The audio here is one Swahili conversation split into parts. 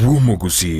Wumugusi.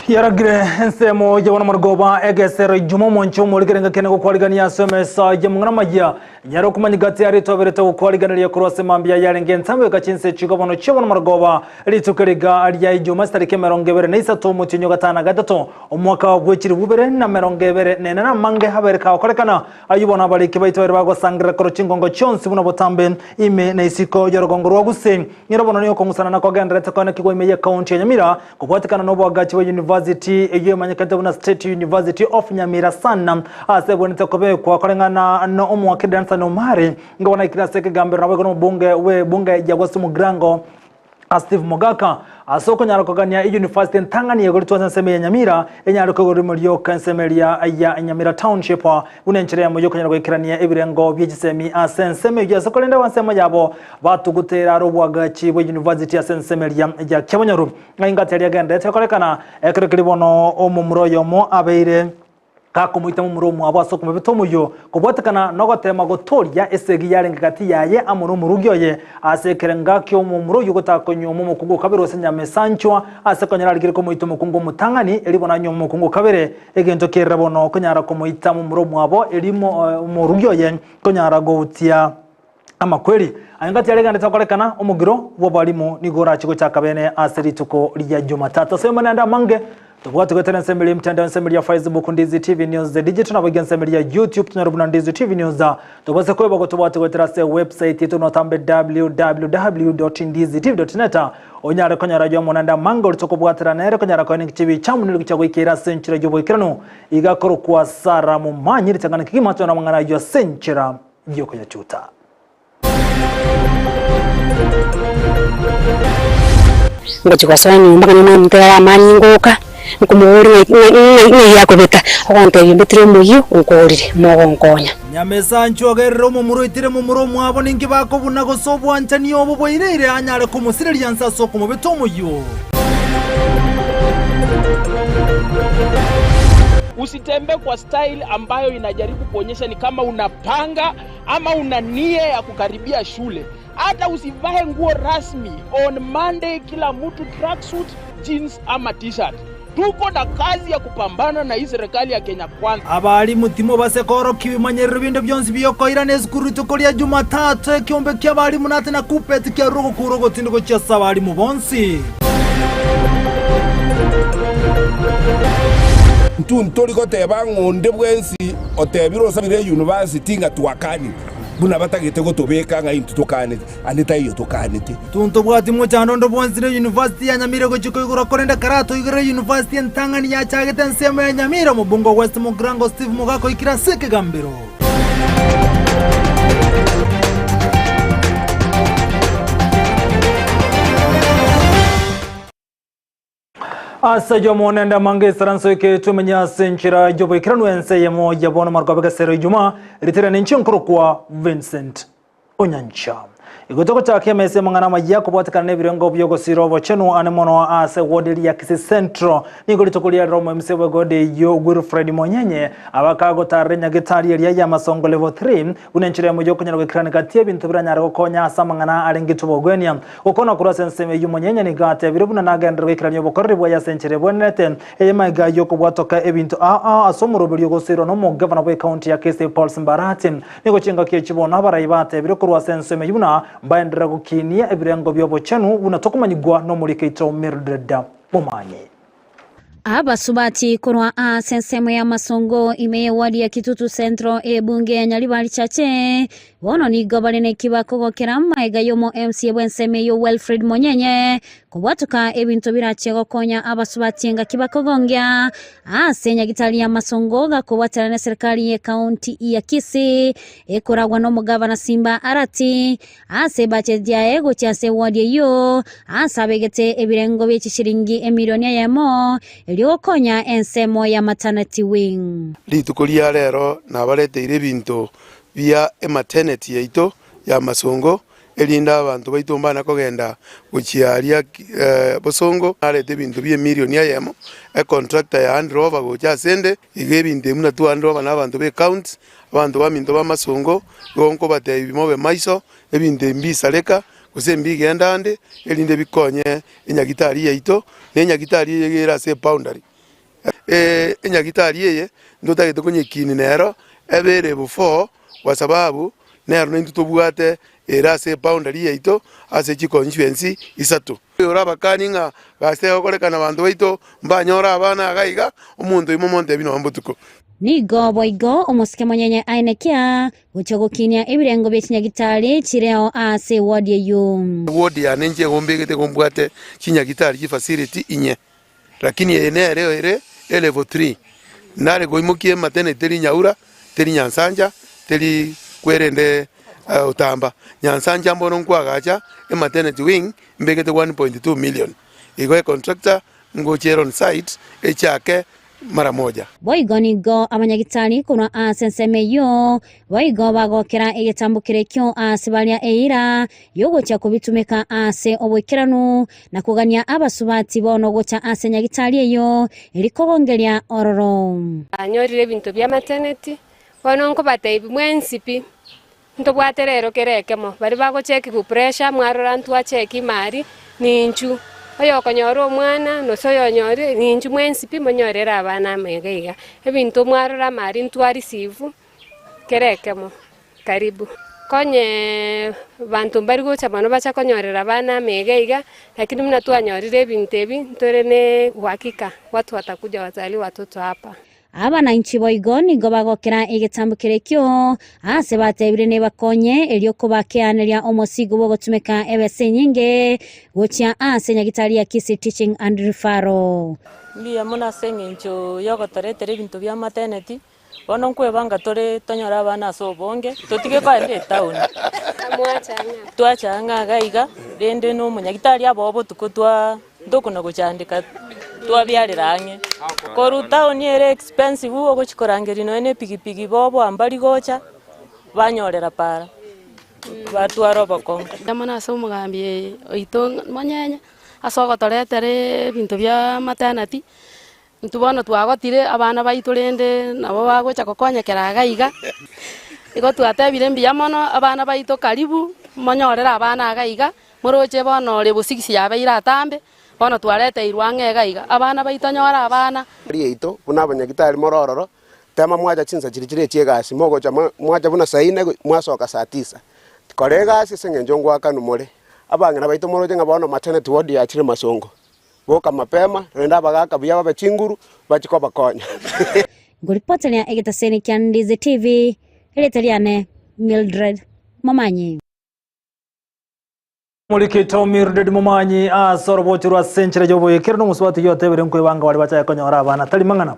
Yaragire nsemo jabona margoba egesero jumo moncho murigerenga kene gukwaligania semesa jamungana majya nyaro kumanyigati ari toberete gukwaligania kurose mambya yarenge ntamwe gachinse chigobono chibona margoba litukeriga ariya ijuma starike merongevere neisa to mutinyo gatana gadato omwaka w'ekiri bubere na merongevere nene na mange habereka okorekana ayubona barike baitwere bagosangira koro chingongo chonsi buno botambe ime neisiko yorogongo rwaguse nyirabona niyo kongusana na kogendrete kone kigo ime ya county ya Nyamira kubwatikana no bwagachi wa University eyo manyakadabuna State University of Nyamira sana asebonete kobe kwa korengana no omwakidansa no mari ngona ikiraseke gambira nabwo no bunge ya gwasumu grango Steve Mogaka asoko nyarokogania University ntangani yego twasenseme ya Nyamira enyarokogori muri kansemeria ya Nyamira Township unenchire ya moyo kanyarokikirania ebirengo byegisemi asenseme ya sokolenda wansema yabo batugutera robwagachi bwe University ya sensemeria ya Kyabonyaru ngingati yagenda tekolekana ekerekiribono omumuroyo mo abeire kakumuita mumuromo abasoko mubitomuyo kubwatakana nogotema gotoria esegi yarenga gati yaye amuru murugyoye asekerenga kyo mumuroyo gotakonyo mu mukungu kabere osenyame sanchwa asekonyara ligire ko muito mukungu mutangani elibona nyo mukungu kabere egento kerebono konyara ko muita mumuromo abo elimo murugyoye konyara gotia amakweli ayangati yareganda takolekana omugiro bo balimo nigora kigo cyakabene aserituko lya Jumatatu semana nda mange tubwatu gwetana nsembeli mtandao nsembeli ya Facebook Ndizi TV News the digital na bagya nsembeli ya YouTube tunarubuna Ndizi TV News tubase ko bako tubwatu gwetana se website yetu notambe www.ndizitv.net onyara konyara jo monanda mango litokobwatira nere konyara ko nikibi chamuniri kuchagwikira senchira jo boikirano igakoro kwa sara mu manyi litangana kikimato na mangana jo senchira byoko ya chuta ngachikasani mbakana na mtera mani ngoka nkumuri yako beta akwante yimbetire muyu unkorire mogonkonya nyamesa nchogerero mu muruitire mu muromo abo ningi bako bunago sobwantani obo boireire anyare kumusiriria nsaso kumubito muyu. Usitembe kwa style ambayo inajaribu kuonyesha ni kama unapanga ama una nia ya kukaribia shule. Hata usivae nguo rasmi. On Monday kila mtu tracksuit, jeans ama t-shirt. Tuko na kazi ya kupambana na hii serikali ya Kenya Kwanza. Abali mutimo basekoro kibimanyerero binde byonsi biyokoira nezukuru tukolia Jumatatu kiombe kyabali munate na kupeti kya rogo kurogo tindiko kya sabali mu bonsi. Ntuntori ko teba ngonde bwensi otebiro sabire university ngatwakani buna batagite go tobeka nga into tokane anita iyo tokane ti tunto bwati mo cyano ndo bonsi University ya Nyamira go chiko igura korenda karato igure University ntangani ya chagete nsema ya Nyamira mu bungo West mu Grango Steve Mogako ikira seke gambiro. Asajo monenda mange saranso ke tumenya senchira jobo ikranwe ense yemo yabona margobeka sero ijuma ritera ninchinkuru kwa Vincent Onyancha igotoko chake mese mangana majia kubotekana nebirengo byogo sirobo chenu anemono ase wodeli ya Kisi Central nigoli tokulia Roma msewe gode yo Wilfred Monyenye abakago tarenya gitari ya ya masongo level 3 unenchire mu joko nyarwe krani katie bintu biranyara gokonya asamangana alengito bogwenya ukona kurase nseme y'umunyenye ni gate birubuna nagendere krani bokorre bwa ya senchire bonete eyemaga yo kubwatoka ebintu asomuro byo gosiro no mu governor wa county ya Kisi Paul Simbarati nigo chinga kiye chibona barayibate birokurwa senseme yuna mbaendera gukinia ebirengo byobochanu bunatokumanyigwa no muri Keito Mildred Mumanyi. Abasubati kurwa sensemo ya Masongo ime wadi ya Kitutu Centro bunge ya Nyalibali Chache wono ni gobalene kibako kerama egayomo MC bwenseme yo Wilfred Monyenye kubwatuka ebintu birache konya abasubati nga kibako gongya senya gitali ya Masongo ga kubatalana serikali ya county ya Kisii ekuragwa no mugavana Simba Arati sebache dia ego cyase wadi yo sabegete ebirengo by'ikishiringi emilioni yamo eliokonya ensemo ya maternity wing. Litukulia lero nabareteire ebintu bya maternity yaito ya Masongo elinda abantu baito mbana kogenda guchiaria Bosongo arete ebintu bya emilioni yamo contractor ya hand over gocha sende igebinde muna tu hand over n'abantu be count abantu baminto ba Masongo gonko bate bimobe maiso ebinde mbisaleka kusembi gendande elinde bikonye enyagitari yaito nenyagitari yegera se boundary enyagitari yeye ndotagete kunye kini nero ebere before kwa sababu nero nintubwate era se boundary yaito ase chiconstituency isatu uraba kaninga gaste okolekana abantu baito mbanyora abana agaiga omuntu imomonte bino mbutuko Nigo boigo omusike Monyenye ainekia guchogokinia ebirengo by'Kinyagitari chireo ase ward yeyo ward ya nenje gombegete gombwate Kinyagitari ki facility inye lakini ene ere level 3 nare goimukie matene teri Nyaura teri Nyansanja teri kwerende utamba Nyansanja mbono nkwagacha maternity wing mbegete 1.2 million igo contractor ngochero on site echake mara moja. Boigonigo abanyagitari kuna sensemeyo boigo bagokera egetambukire kyo asibalia eira yogo cha kubitumika ase obwekeranu na kugania abasubati bono gocha asenyagitari eyo elikogongelia ororo anyorire bintu bya maternity bono nko bataibi mwensipi ntobwaterero kerekemo bari bagocheki ku pressure mwarora ntwa cheki mari ninchu oyo konyoro omwana no soyo nyore ninju mwensipi monyorera abana megeiga ebintu mwarora mari ntwari sivu kerekemo karibu konye bantu bari gocha bano bacha konyorera abana megeiga lakini mna tu anyorire ebintu ebi ntorene uhakika watu watakuja wazali watoto hapa abana inchi boigoni go bagokera egetambukire kyo ase batebire ne bakonye elio kubakeanelia omosigo bogotumeka ebese nyinge gochia Nyagitari ya Kisii Teaching and Referral Mbia muna sengencho yogotoretere bintu bya maternity bono nkwebanga tore tonyora abana sobonge totige kwa ende town twachanga gaiga rende no Munyagitari abobo tukotwa ndokuna guchandika twabyarirange koruta oniere expensive ugo chikorangeri no ene pigipigi bobo ambari gocha banyorera para batwaro bakonga ndamana so mugambie oito Monyenye asogo toretere bintu bya maternity ntubona twagotire abana baiturende nabo bagocha kokonyekera gaiga igo twatebire mbia mono abana baito karibu monyorera abana gaiga moroche bono le busigisi yabeira atambe bono twarete irwange gaiga abana baitonyora abana rieito buna Abanyagitari morororo tema mwaja chinsa chirichire chiegasi mogocha mwaja buna saine mwasoka saa 9 koregasi sengenjo ngwaka numore abangana baito moroje ngabono maternity ward ya chire Masongo boka mapema renda bagaka bya babachinguru bachiko bakonya nguripotelea egetaseni kya Ndizi TV eleteliane Mildred Mumanyi muri Keito Mildred Mumanyi asorobotirwa senchire joboyekero no muswati yote bere nkwebanga wali bacha yakonyora abana tali mangana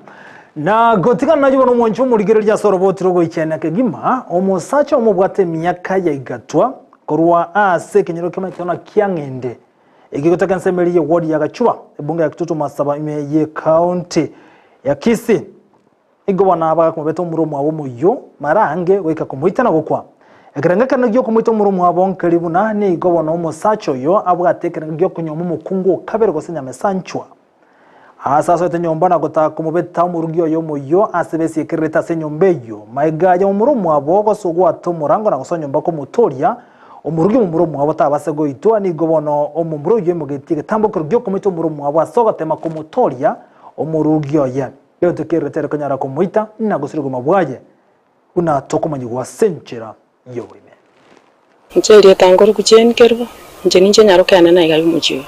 na gotikana nayo no moncho muri gere rya sorobotiro go icyana kegima omusacha omubwate myaka ya igatwa korwa ase kenyero kema cyona kyangende igigotaka nsemeli ye ward ya Gachuba ebunga ya Kitutu Masaba imeye county ya Kisii igobana abaga kubeto muromo abo muyo marange weka kumuhitana gukwa ekerangakana gyo kumwita muromo abo nkaribu nane igobana omusacho yo abwatekera gyo kunyoma mukungu kabere gosenya mesanchwa asaso tenyomba na gota kumubeta murugyo yo muyo asebesi ekereta senyombeyo maiga ya muromo abo gosugwa to murango na gosonyomba ko mutoria omurugyo muromo abo tabasego itwa ni gobono omumurugyo mugetige tamboko gyo kumwita muromo abo asoga tema ko mutoria omurugyo ya yo tekeretere kanyara ko muita na gosirigo mabwaje una tokomanyi wa senchera yo ime Ncheli tangoro kuchen kerbo. Ncheni nche nyaro kana na igayu muchi.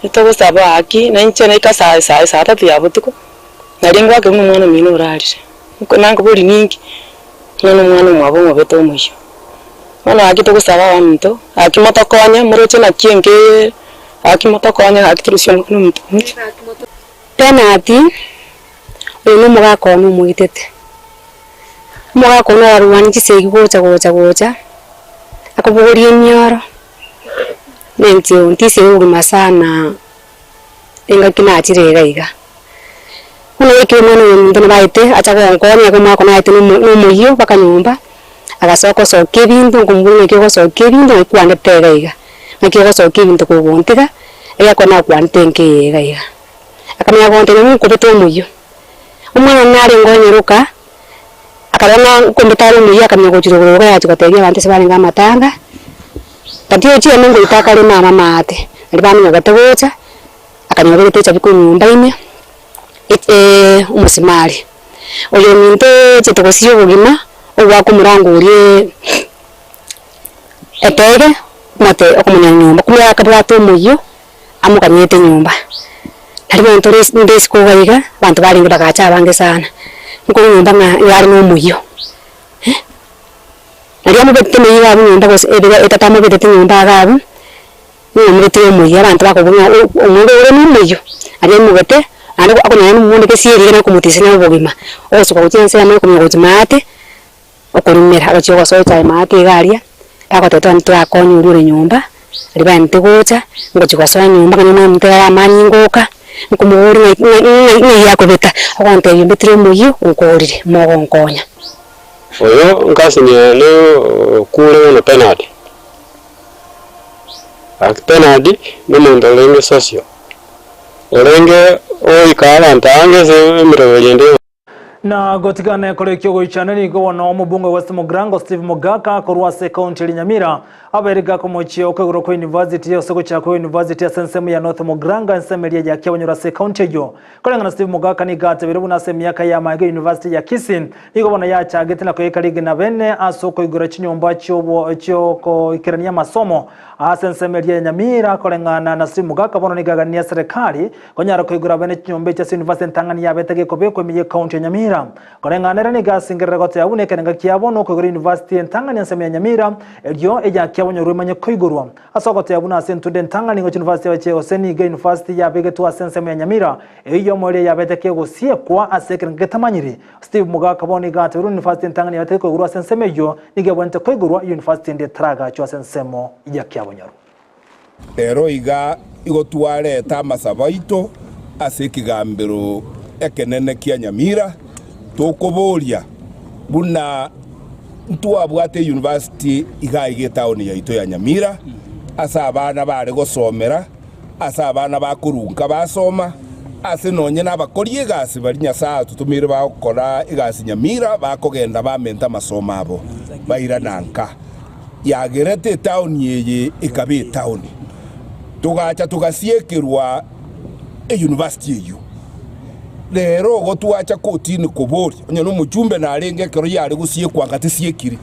Ito go saba aki na nche na ikasa sa tatu ya butuko. Na lingwa ke mwana mino rali. Ko nango boli ningi. Nano mwana mwabo mwabeto mushi. Mwana aki to go saba wa mto. Aki motokonya muroche na kienge. Aki motokonya aki turusio mkono mto. Penati. Uno mga kono muitete. Mga kono aruani kisegi gocha. Ako bugori nyoro. Nenti untise uruma sana. Inga kinachire gaiga. Uno yake mwana ndo baite acha konkoni ako mako na ite no muyo baka nyumba. Agasoko soke bintu kumbuni ke soke bintu ikwande tegaiga. Nakiko soke bintu ko bontega. Eya kona kwante nke gaiga. Akamya bonte no ko beto muyo. Umwana nari ngonyeruka akarana kumbitari muyo akamya gochirogoroga yacho kategia bante sebane ngamatanga. Tatio chie mungu itaka le mama mate. Alibani ngatagocha akanyobere techa biku nyumba ime. Umusimali. Oyo minte chitokosiyo bugima obwa kumurango uri etege mate okumunya nyumba kumya akabwato muyo amukanyete nyumba. Haribo ntores ndesi ko gaiga bantu bali ngibagacha bange sana. Nko nyumba nga yari no muyo. Ariamo bette meyi abu nyumba ko etatamo bette nyumba gabu. Ni murete muyo abantu bakobunga omuntu ore no muyo. Ariamo bette ando akona n'umuntu ke siri na kumutisina bogima. Oso ko tyense na ko mugozimate. Okurumira abachiyo ko soita mate garia. Akototo nto akonyu uri nyumba. Riba ntegocha ngochiko soya nyumba kana ntera amanyi Nkumuri ngai yakobeta akwante yimbitire muyo ukorire mogo nkonya. Oyo nkasi ni no kule no penalty. Penalty no mundo lenge socio. Orenge oikala ntange se miro yende. Na gotigane kolekyo goichana ni gobona omubunge West Mugrango Steve Mugaka korwase county Nyamira aberiga komochio okegoro ko university yosego cha ko university ya sensemu ya North Mugrango nsemeria ya kyabonyora se county yo kolengana Steve Mugaka ni gate birubu na semyaka ya Mage University ya Kisin igobona ya chagete na ko yekaligi na bene asoko igura chinyomba cyo ko ikirania masomo asensemeria ya Nyamira kolengana na Steve Mugaka bono ni gagania serikali konyara ko igura bene chinyomba cha university Tanganyika betege ko beko miye county Nyamira Korenganera ni gasingerera gote yabune kenenga kiabono ko university Tanganyika nseme ya Nyamira elyo eja kiabonyo rumanye koigurwa asogote yabuna sentude Tanganyika university wa Cheo university ya begetu asenseme ya Nyamira eyo mole ya beteke gosie kwa asekenga tamanyiri Steve Mugaka boni gate university Tanganyika yateke koigurwa senseme yo nigebonte koigurwa university ndi traga cho sensemo ya kiabonyo ero iga igotware tamasabaito asekigambiro ekenene kia Nyamira tokoboria buna ntwabwate university igaige town ya ito ya Nyamira asa abana bare gosomera asa abana bakurunka basoma ase nonye nabakorie gasi bari Nyasaye tutumire bakora igasi Nyamira bakogenda bamenta masomo abo baira nanka yagerete town yeye ikabe town tugacha tugasiekerwa university yeyo lero gotwacha kotini kobori onyo no mujumbe na arenge kero yari gusie kwangate siekiri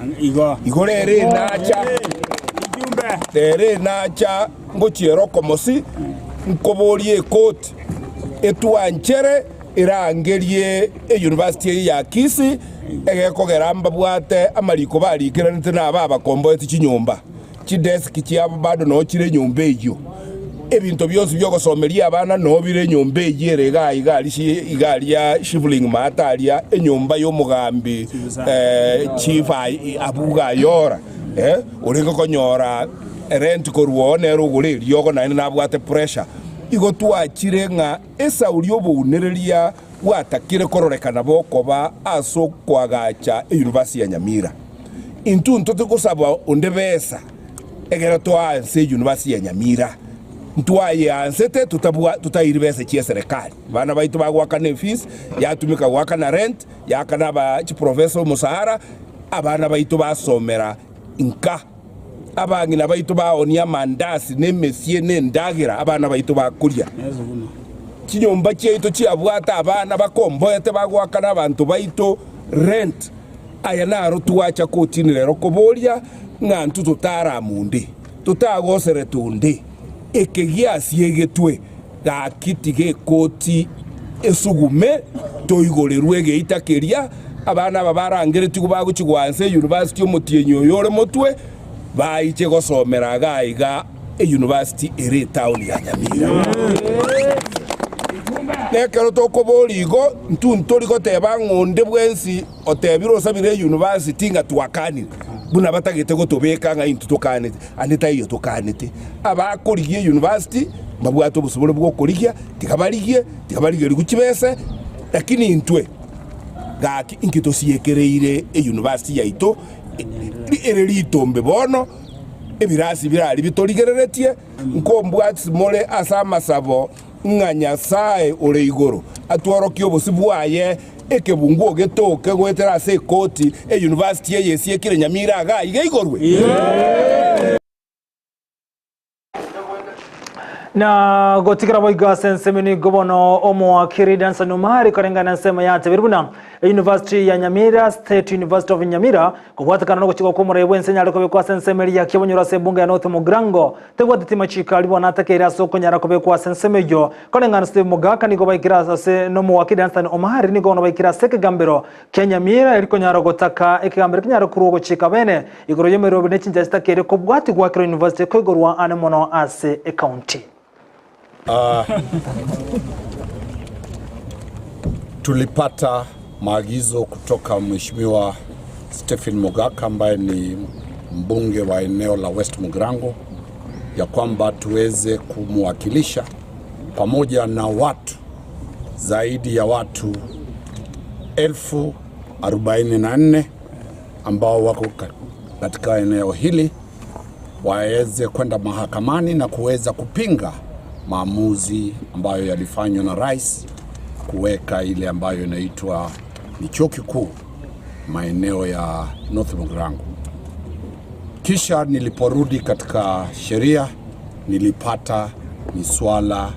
igo rere nacha mujumbe rere nacha ngochiero komosi nkobori ekoti etwanchere irangerie university ya Kisi egekogeramba bwate amariko barikiranite na baba kombo etichinyomba chidesk chiabo bado no chire nyombe iyo ebintu byose byo gosomeria abana no bire nyombe yerega igari ya shivling mataria enyomba yo mugambi chifa abuga yora uringo konyora rent korwone rugure ryogo na nabwate pressure igo twachirenga esa ulio bunereria watakire kororekana bokoba aso kwagacha university ya Nyamira intu ntote kusaba undebesa egera twanse university ya Nyamira ntwaye ansete tutairibese chia serikali bana baitu bagwakana fees yatumika gwakana rent yakana ba chi professor musahara abana baitu basomera inka abangina baitu baonia mandasi nemesie nendagira abana baitu bakuria kinyomba cyeito cyabwata abana bakomboyete bagwakana abantu baitu rent aya naro twacha kotini rero koboria ng'antu tutara mundi tutagosere tundi ekegiasie getwe gakiti gekoti esugume toigorerwe geitakeria abana babarangireti kubaguchigwanse university omutienyo yore motwe baiche gosomera gaiga university ere town ya Nyamira nekero tokoborigo ntuntori goteba ng'onde bwensi otebiro sabire university ngatwakani buna batagete gotobeka nga into tokanete aneta iyo tokanete abakorigie university babwato busubule bwo korigia tikabarigie riguchibese lakini intwe gaki inkito siekereire university yaito ere litombe bono ebirasi birali bitorigereretie nkombwatsi mole asama sabo nganya sae ore igoro atworoki obusibwaye ekebungu getoke gwetera se koti university yesi ekire Nyamira aga igorwe na gotikira boiga sensemini gobono omo akiri dansa numari karengana nsema yate biribuna University ya Nyamira State University of Nyamira kugwatakana no kuchiko komore wense nyarako bekwa sensemeri ya kibonyora se bunga ya North Mugrango tegwati machika alibona atakera soko nyarako bekwa sensemejo karengana Steve Mugaka nigo baikira se no mo akiri dansa omahari nigo no baikira seke gambero Nyamira iliko nyarako taka ekigambero nyarako kurugo chika bene igoro yemero bine chinjasta kere kobwati gwa Kiro University ko igorwa anemono ase county. Tulipata maagizo kutoka Mheshimiwa Stephen Mugaka ambaye ni mbunge wa eneo la West Mugrango ya kwamba tuweze kumwakilisha pamoja na watu zaidi ya watu 1044 ambao wako katika eneo hili waweze kwenda mahakamani na kuweza kupinga maamuzi ambayo yalifanywa na rais kuweka ile ambayo inaitwa ni chuo kikuu maeneo ya North Mugrango. Kisha niliporudi katika sheria nilipata miswala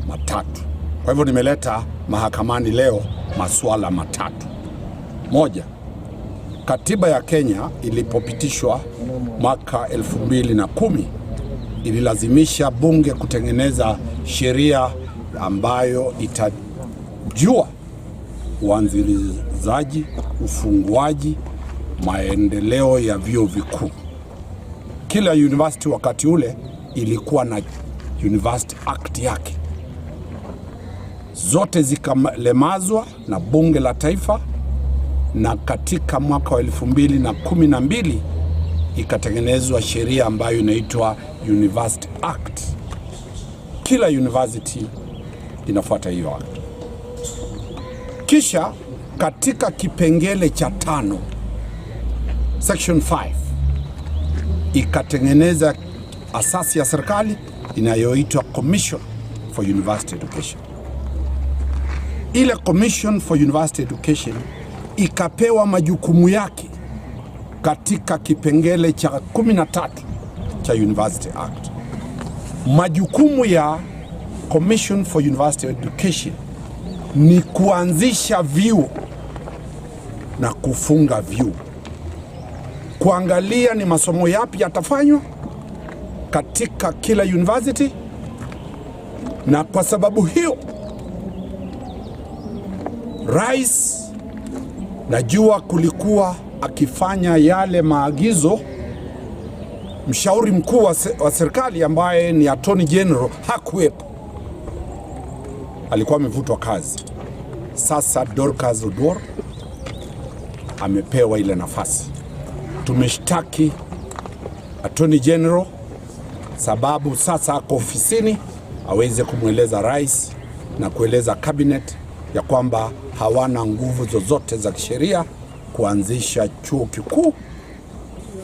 matatu. Kwa hivyo nimeleta mahakamani leo maswala matatu. Moja, katiba ya Kenya ilipopitishwa mwaka 2010 ililazimisha bunge kutengeneza sheria ambayo itajua uanzilizaji, ufunguaji, maendeleo ya vyuo vikuu. Kila university wakati ule ilikuwa na University Act yake. Zote zikalemazwa na bunge la taifa, na katika mwaka wa 2012 ikatengenezwa sheria ambayo inaitwa University Act. Kila university inafuata hiyo act. Kisha katika kipengele cha 5 section 5 ikatengeneza asasi ya serikali inayoitwa Commission for University Education. Ile Commission for University Education ikapewa majukumu yake katika kipengele cha 13 cha University Act. Majukumu ya Commission for University Education ni kuanzisha vyuo na kufunga vyuo, kuangalia ni masomo yapi yatafanywa katika kila university, na kwa sababu hiyo rais najua kulikuwa akifanya yale maagizo. Mshauri mkuu wa serikali ambaye ni Attorney General hakuwepo, alikuwa amevutwa kazi. Sasa Dorcas Oduor amepewa ile nafasi. Tumeshtaki Attorney General sababu sasa ako ofisini aweze kumweleza rais na kueleza cabinet ya kwamba hawana nguvu zozote za kisheria kuanzisha chuo kikuu.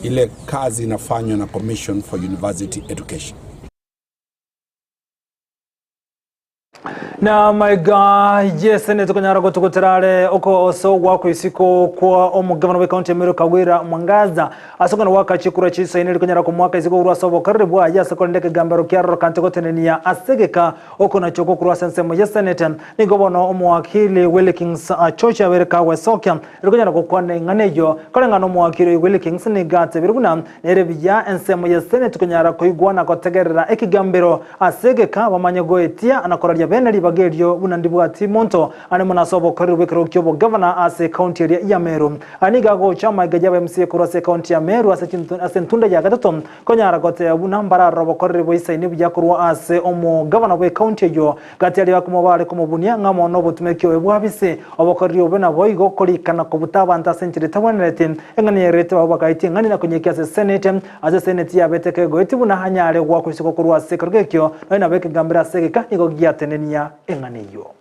Ile kazi inafanywa na Commission for University Education. Na maiga yesene tukanyara gutugutirare uko oso gwako isiko kwa omugavana wa county Meru Kagwira Mwangaza asokana waka chikura chisa ineli kunyara kumwaka isiko urasa karibu aya sekondeke gambaro kyaro kantego tenenia asegeka uko na choko kurwa sensemo yesenete ni gobono omwakili Wilkins Chocha wereka wesokya kunyara kokwane nganejo kale ngano omwakili Wilkins ni gate biruna nerebya ensemo yesenete kunyara koigwana kotegerera ekigambiro asegeka bamanyego etia anakorarya benali bagerio bunandibwati monto ane munasobo karibu kiro governor ase county ya Meru aniga go chama gajaba MC kurase county ya Meru asentunda ya gatatu konyara gote bunambara robo karibu isaini byakurwa ase omo governor we county yo gatali bakumobale kumubunia ngamo no butumekyo ebwabise obokorio bena boigo kolikana kubutabanta century tawanete engani yerete babakaiti ngani na kunyekya ase senate ya beteke go itibuna hanyare gwa kusiko kurwa ase kargekyo na beke gambira segeka nigo giatenenia enganiyo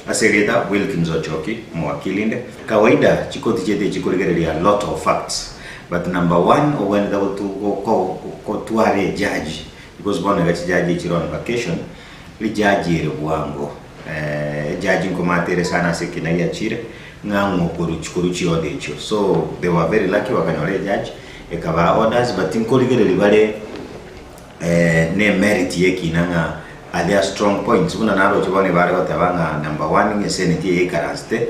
Asegeta Wilkins Ochoki mwakilinde kawaida chikoti chete chikoregereria a lot of facts but number one when they to go to a judge because one of the judge is on vacation the judge ile bwango judge nkomatere sana sekina ya chire ngango kuruchi odecho so they were very lucky wakanyole judge ekaba orders but inkoregereria bale ne merit yekinanga there are strong points. Una naro chibone bale batabanga number 1 in senate ye karaste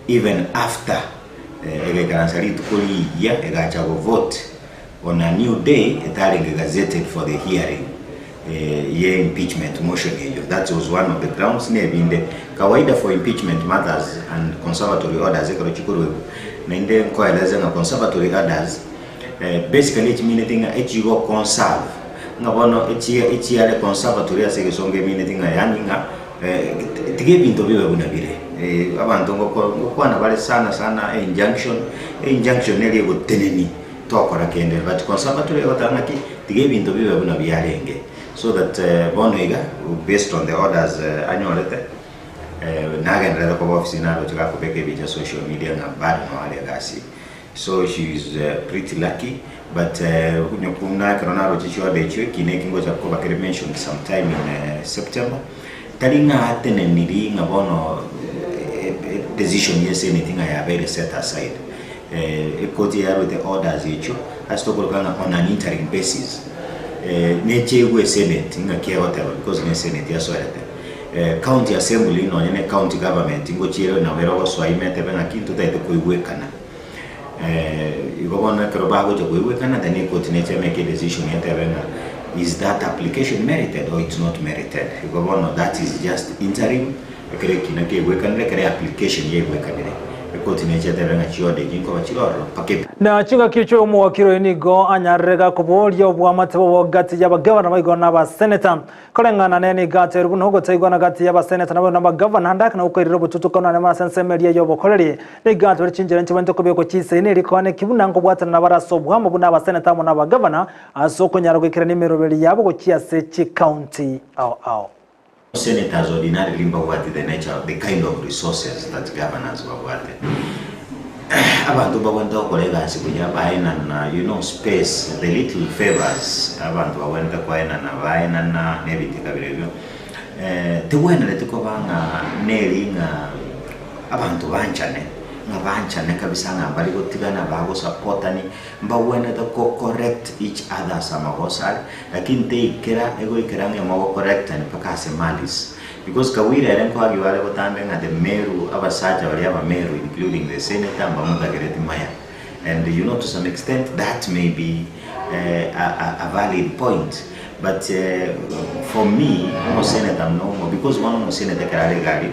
even after ege karansali tukuli ya egacha go vote on a new day etaling gazetted for the hearing ye impeachment motion hiyo. That was one of the grounds ne binde kawaida for impeachment matters and conservatory orders ekaro chikuru na inde ko eleza na conservatory orders basically it means thing echigo conserve ngabono echi ale conservatory ase gesonge minetinga yaninga tige bintu biwe bunabire abantu ngokwana bale sana injunction eli goteneni tokora kende but conservatory otangaki tige bintu biwe bunabiyarenge so that bonoiga based on the orders anyolete nagendera ko office nalo chikako beke bija social media na bad no ale gasi so she is pretty lucky but unyokuna kanaro chicho adecho kineki ngoja ko bakere mention sometime in September talinga atene niringa bono decision yes anything I have very set aside ekoti ya with the orders echo has to go on an interim basis neche we senate inga kia whatever because ne senate ya soete county assembly no nyene county government ngochiro na wero so aimete bena kintu taite kuiwekana igobona kerobago jo kuiwekana then ikoti neche make a decision yetebena is that application merited or it's not merited igobona that is just interim ekere kinake wekana kere application ye wekana ikoti neche tebena chiode jinko bachiroro pake na chinga kicho omwakiro enigo anyarega kubolya obwamatebo bogati y'abagavana baigona ba senator kolengana nene gate rubuno gotaigona gati y'aba senator nabo n'abagavana ndaka ukorera bututukana na masensemeria yobokoreri ne gate richinjira nchibento kubeko chise ne rikone kibunango bwatana nabarasobwa mu buna ba senator mu n'abagavana asoko nyaragwekera nimero beli yabo go chiase chi county ao senators ordinarily limba what the nature of the kind of resources that governors were abantu bawenda okolega sikunya baina na space the little favors abantu bawenda kwaina na baina na nebitika birebyo tewena letiko banga nelinga abantu banchane kabisa ngambali gotigana bago supportani mbawena to correct each other samagosa lakini teikera ego ikerange mago correct and pakase malis because Kawira erenko agiwale botambenga the Meru abasaja bali aba Meru including the senator Mbamuga Gereti Maya and to some extent that may be a valid point but for me no senator no because one no senator karale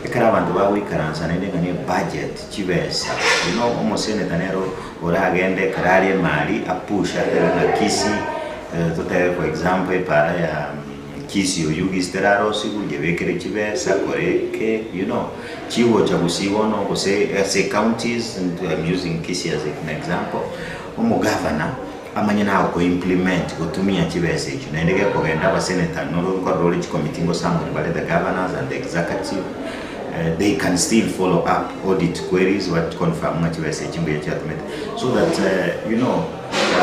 ekarabantu bawe karansa nende ngane budget chibesa omo senator nero oragende karale mali apusha na kisi for example para ya kisi oyugisteraro sigujebekere chibesa koreke chiwo cha busibono kose as counties and I'm using kisi as an example omo governor amanya nawo ko implement kutumia chibesa icho naendeke kogenda ba senator no ko role committee ngo samwe bale the governors and the executive they can still follow up audit queries what confirm much chibesa chimbe chatmet so that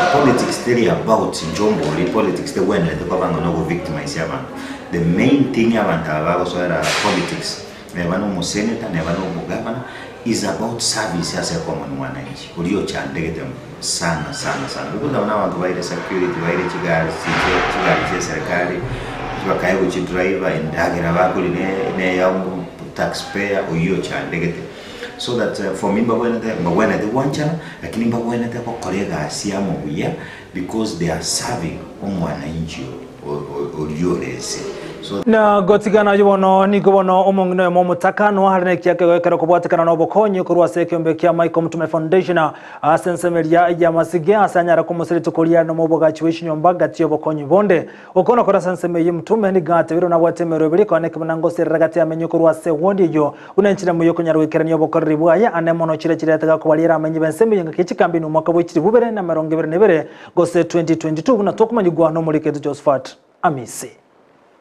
politics tell about Njombo, politics the when the Papa no victimize yaman. The main thing yaman politics, never no senator, never no governor, is about service as a common one age. Ulio chandege them sana. Because now want to buy the security, buy the chigari serikali, tukaye kuchi driver indagira bakuli ne yamu taxpayer ulio chandege. So that for me mbawena the one channel, lakini mbawena the kolega asiamo uya because they are serving wananchi ulio lese. Na gotigana yubono nigobono omongino mo mutakano harine kyake wekera kubwatikana no bokonyi kurwa sekyombe kya Michael Mutume Foundation asensemeria ya masige asanyara kumusiri tukulia no moboga chiwishinyomba gati yobokonyi bonde okono kora sensemeye Mutume ni gate biro na bwatemero biri kone kibonango siragati amenye kurwa se wondi yo unenchira mu yoko nyarwekera nyo bokorri bwaya anemono chire ataka kubalira amenye bensemeye ngakichikambi no mwaka bwikiri bubere na 2022 gose 2022 buna tokumanyigwa no muri ketu Josephat Amisi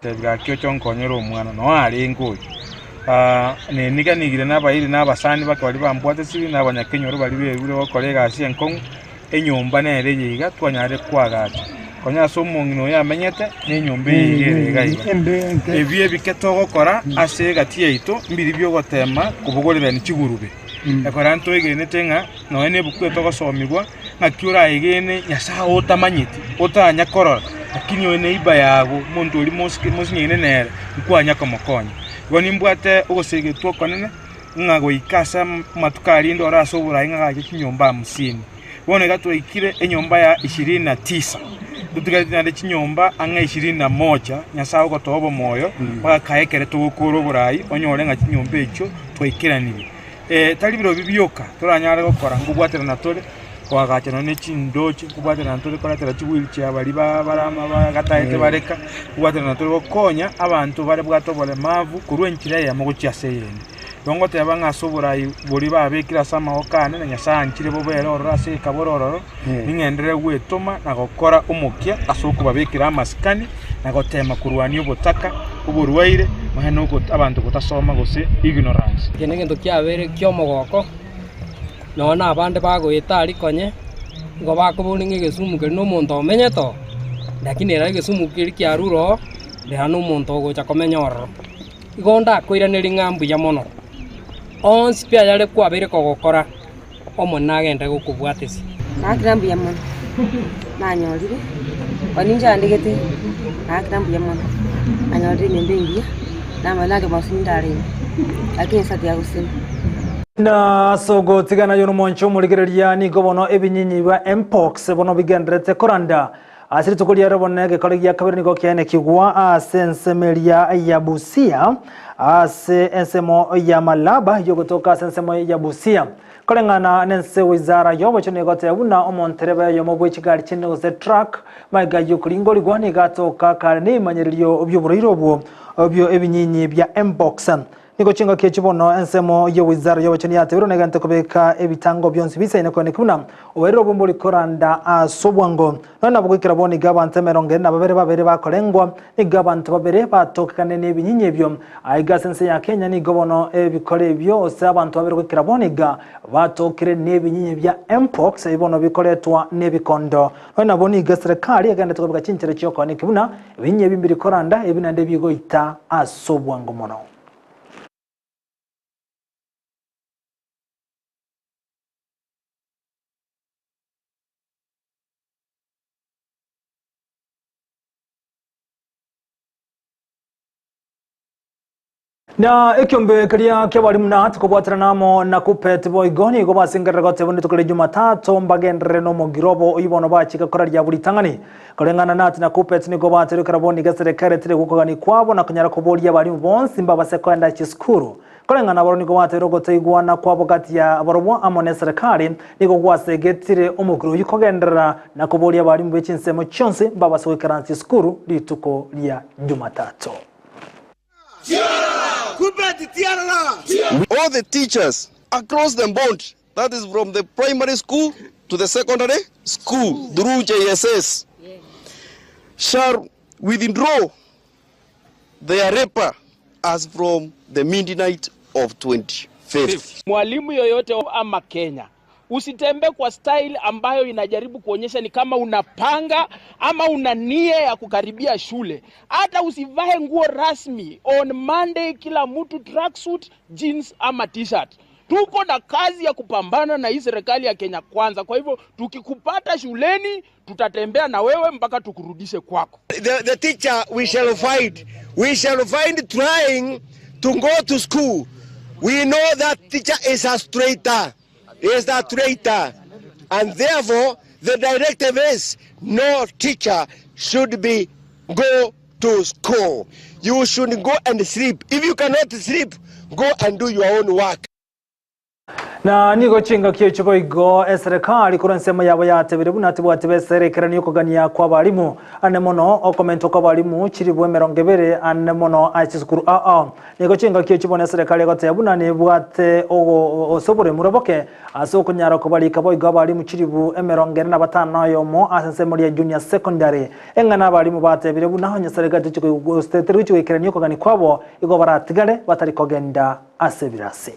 tega kyo chonkonyero omwana no ali ngoyi ne niganigire nabayiri nabasani bakali bambwate sibi nabanyakenyoro bali bebure bakolega asi enkong enyumba nere yiga twanyare kwagacha konya somongino yamenyete n'enyumba yigega ebye biketogo kora ase gati yaito mbiri byo gotema kubugorera ni kigurube ekoranto igene tenga no ene bukweto gosomigwa ngakyura igene nyasa otamanyiti otanya korora lakini one iba yago muntu uri musinyine nere nkwanya komokonya goni mbwate ugosege twokonene ngago ikasa matukari ndo raso burayi ngaga kinyomba 50 wone gato ikire enyomba ya 29 dutugatinade kinyomba anga 21 nyasa ugotobo moyo bakayekere tugukuru burayi onyore nga kinyomba echo twikiranire tali biro bibyoka turanyare gukora ngubwatira natore kwagacha no nechindoche kubwatira natore koratira chiwilchi abali barama bagataete bareka kubwatira natore gokonya abantu bare bwatobole mavu kurwenchira ya mugucha seyene dongote yabanga soburayi buri babekira sama okane na nyasanchire bobero rase kabororo ningendere gwetoma na gukora umukya asoko babekira amasikani na gotema kurwani ubutaka uburwaire mahano ko abantu kutasoma gose ignorance kenegendo kyabere kyomogoko nona abande bagwita ari konye ngo bakubuninge gesumu keri no muntu omenye to lakini era gesumu keri kyaruro de hanu muntu gocha komenyoro igonda koiraneri ngambu ya mono ons pia yale kwabere kogokora omona agenda gukubwatisi nakrambu ya mono nanyorire oninja ndigete nakrambu ya mono anyorire nembengia na manage masindari lakini sati ya usini na sogo tigana yono moncho muligereria ni gobono ebinyinyi ba mpox bono bigendrete koranda asiri tukulia robonege kolegia kabiri niko kiane kigwa asensemeria ya Busia ensemo ya Malaba yogotoka sensemo ya Busia kolengana nense wizara yobo chone gote buna omonterebe yo mobwe kigali chino ze truck maiga yukulingo ligwani gatoka karni manyerilyo by'uburiro bwo byo ebinyinyi bya mpox niko chinga kechibono ensemo yo wizara yo choni yatero negante kobeka ebitango byonsi bisaine kone kuna owerero bomboli koranda asobwango nana bugikira boni gabante meronge na babere bakolengwa ni gabante babere batokane nebinyinyi byo aiga sense ya Kenya ni gobono ebikole byo ose abantu babere bugikira boni ga batokire nebinyinyi bya mpox ibono bikoletwa nebikondo nana boni ga serikali aganda tokobeka chinchere cyoko ni kuna ebinyinyi bimbiri koranda ebinande bigoita asobwango mono. Na ekyombe kaliya kyabalimu na tukobwatira namo na kupet boygoni go basingerera gote bundi tukole Jumatatu mbagendere no mugirobo uyibono bachika kora lya bulitangani kolengana nati na kupet ni go batero karaboni gaserekare tire gukogani kwabo na kunyara kobolia bali bonsi mbaba sekonda chiskuru kolengana baroni go batero gote igwana kwabo gati ya barobwa amone serikali nigo gwasegetire umugiro yikogendera na kobolia bali mu bechinsemo chonse mbaba sekonda chiskuru lituko lya Jumatatu. All the teachers across the board, that is from the primary school to the secondary school through JSS, shall withdraw their paper as from the midnight of 25th. Mwalimu yoyote ama Kenya Usitembee kwa style ambayo inajaribu kuonyesha ni kama unapanga ama una nia ya kukaribia shule. Hata usivae nguo rasmi. On Monday kila mtu tracksuit, jeans ama t-shirt. Tuko na kazi ya kupambana na hii serikali ya Kenya Kwanza. Kwa hivyo tukikupata shuleni tutatembea na wewe mpaka tukurudishe kwako. The teacher we shall find. We shall find trying to go to school. We know that teacher is a traitor. Is a traitor. And therefore the directive is no teacher should be go to school. You should go and sleep. If you cannot sleep, go and do your own work. Na nigo chinga kiyo chubo igo serikali kurensema yabo yatebere bunati bwatebesere kerani yokogania kwa balimu anemono okomento kwa balimu chiribwe merongevere anemono achisukuru nigo chinga kiyo chubo serikali gote bunani bwate osobore muraboke asoko nyara ko balika boy go balimu chiribu emerongere na batano yomo asensemo ya junior secondary engana balimu batebere bunaho nyaserikali chiko steteri chiko kerani yokogani kwabo igo baratigale batari kogenda asebirase.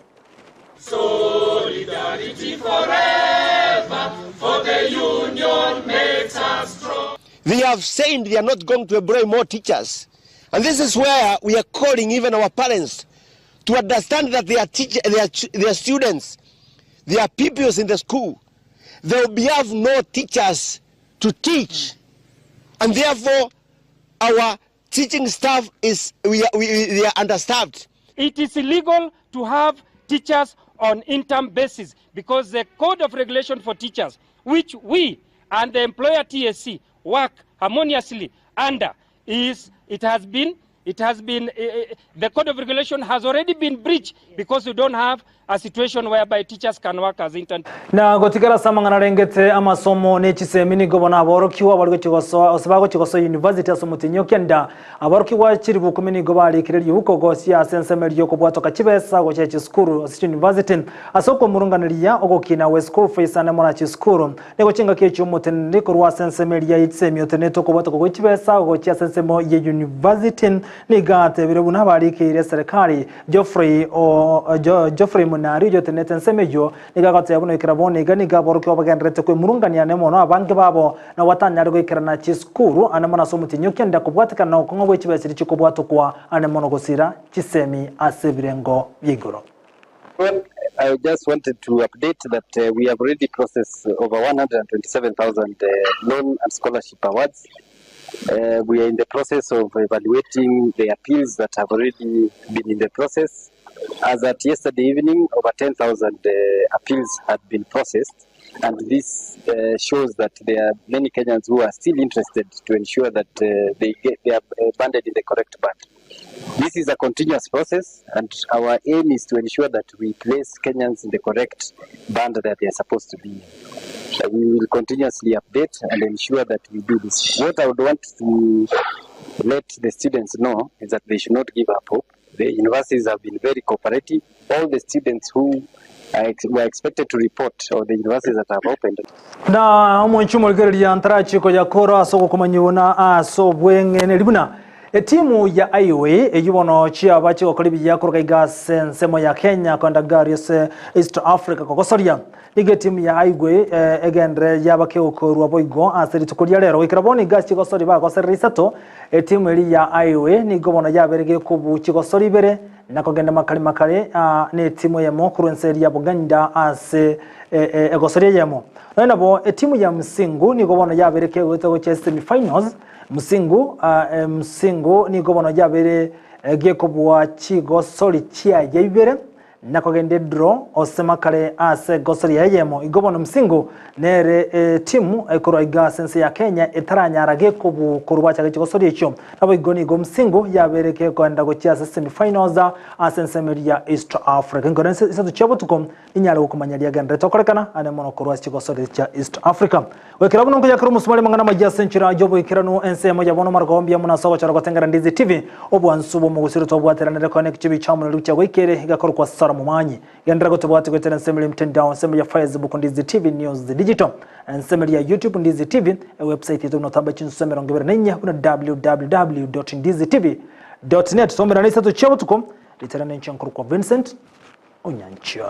Solidarity forever, for the union makes us strong. They have said they are not going to employ more teachers. And this is where we are calling even our parents to understand that their students, their pupils in the school, they will have no teachers to teach. And therefore, our teaching staff they are understaffed. It is illegal to have teachers on interim basis because the code of regulation for teachers, which we and the employer TSC work harmoniously under, the code of regulation has already been breached because we don't have a situation whereby teachers can work as intern. Na gotigara samangana rengete amasomo nechisemi ni gobona aborokiwa bari gochigoso osabago chigoso university asomutinyo kenda aborokiwa chiribu kumini gobali kireri huko gosi asenseme ryo kubwato kachibesa go chechi skuru university asoko murunganiriya ogokina we school fees ane mona chi skuru nego chinga kecho mutende ko rwa senseme rya itsemi oteneto kubwato go chibesa go chi asensemo ye university ni gate bire buna bari kire serikali Geoffrey Munari jo tenete nsemejo nigagate yabuno ikirabone gani gaborokiwa bagendrete ko murungania ne mono abange babo na watanya rwo ikirana chiskuru ane mona somutinyo kenda kubwatika na kongo bwe chibesiri chikubwato kwa ane mono gosira chisemi asebirengo yigoro. Well, I just wanted to update that we have already processed over 127,000 loan and scholarship awards. We are in the process of evaluating the appeals that have already been in the process. As at yesterday evening, over 10,000 appeals had been processed, and this shows that there are many Kenyans who are still interested to ensure that they are banded in the correct band. This is a continuous process, and our aim is to ensure that we place Kenyans in the correct band that they are supposed to be in. We will continuously update and ensure that we do this. What I would want to let the students know is that they should not give up hope. The universities have been very cooperative. All the students who were expected to report, or the universities that have opened. Na mwenchumo gereri antara chiko ya koro asoko kumanyuna aso bwengene libuna. Timu ya Highway ejubono chia bachi okolibi ya kurugaiga sensemo ya Kenya kwenda Garius East Africa kokosoria lige timu ya Highway egendre yabake okorwa boigo aseri tukulia lero ikiraboni gachi kosori ba koseri sato timu eri ya Highway ni gobono yaberege kubu chikosori bere nakogenda makali ne timu ya Mokurenseri ya Buganda ase egosori yemo nabo timu ya Msingu ni gobono yaberege goto semi finals Msingu ni gobono jabere gekobwa chigosori chia yibere nakogende draw osemakale ase gosori yemo igobono Msingu nere timu ekoroiga sense ya Kenya etaranyara gekobu kurwa cha chigosori echo nabo igoni go Msingu yabereke kwenda gochia semi finals asensemeria East Africa ngorense isatu chabo tukom inyala gukumanyaria gendre tokorekana ane mono kurwa chigosori cha East Africa wekera buno kujya krumu smali mangana majya senchira jobo ikirano ensemo ya bono margombia muna sawa cha rogotengera Ndizi TV obwansubo mu gusiro tobwateranire connect chibi chamu lucha gwikere igakoro kwa sara mumanyi gendera gotobwate kwetera ensemo mtandao ensemo ya Facebook Ndizi TV News Digital ensemo ya YouTube Ndizi TV website yetu notamba chinsemero ngebera nenya kuna www.ndizitv.net somera nisa tu chabo tukom literana nchankuru kwa Vincent Onyancha.